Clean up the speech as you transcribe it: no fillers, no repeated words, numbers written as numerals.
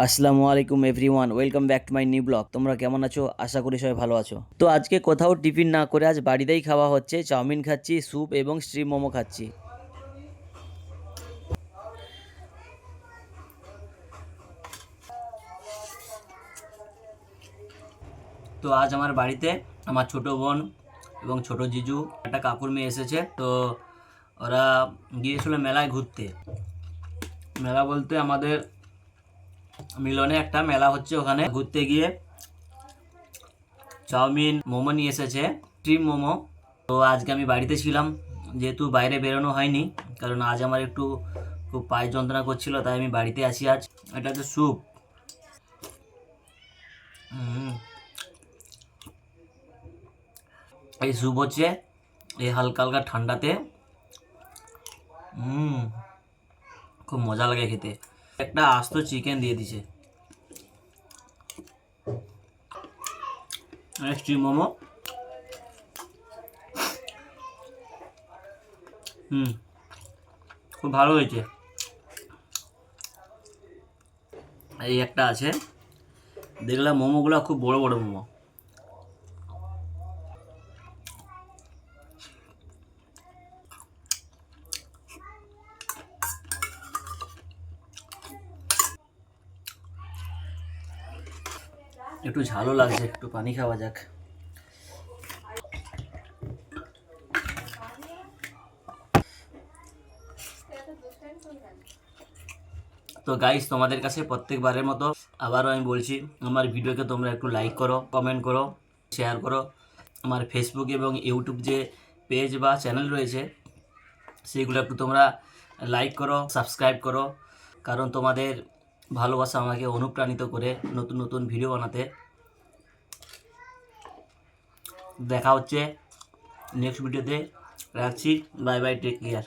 আসসালামু আলাইকুম everyone, welcome back to my new blog. তোমরা কেমন আছো? আশা করি সবাই ভালো আছো। তো আজকে কোথাও টিফিন না করে আজ বাড়িতেই খাওয়া হচ্ছে। চাউমিন খাচ্ছি, স্যুপ এবং স্ট্রিম মোমো খাচ্ছি। তো আজ আমার বাড়িতে আমার ছোট বোন এবং ছোট জিজু, একটা কাকুর মেয়ে এসেছে। তো ওরা গিয়েছিল মেলায় ঘুরতে। মেলা বলতে আমাদের মিলনে একটা মেলা হচ্ছে, ওখানে ঘুরতে গিয়ে চাউমিন মোমো নিয়ে এসেছে, স্ট্রিম মোমো। তো আজকে আমি বাড়িতে ছিলাম, যেহেতু বাইরে বেরোনো হয়নি, কারণ আজ আমার একটু খুব পায়ে যন্ত্রণা করছিল, তাই আমি বাড়িতে আছি আজ। এটা হচ্ছে স্যুপ। এই স্যুপ হচ্ছে এই হালকা হালকা ঠান্ডাতে খুব মজা লাগে খেতে। একটা আস্ত চিকেন দিয়ে দিছে। স্টিম মোমো খুব ভালো হয়েছে। এই একটা আছে, দেখলাম মোমোগুলো খুব বড় বড় মোমো। একটু ঝালও লাগছে, একটু পানি খাওয়া যাক। তো গাইস, তোমাদের কাছে প্রত্যেকবারের মতো আবারও আমি বলছি, আমার ভিডিওকে তোমরা একটু লাইক করো, কমেন্ট করো, শেয়ার করো। আমার ফেসবুক এবং ইউটিউব যে পেজ বা চ্যানেল রয়েছে, সেগুলো একটু তোমরা লাইক করো, সাবস্ক্রাইব করো, কারণ তোমাদের ভালোবাসা আমাকে অনুপ্রাণিত করে নতুন নতুন ভিডিও বানাতে। দেখা হচ্ছে নেক্সট ভিডিওতে। রাখছি, বাই বাই, টেক কেয়ার।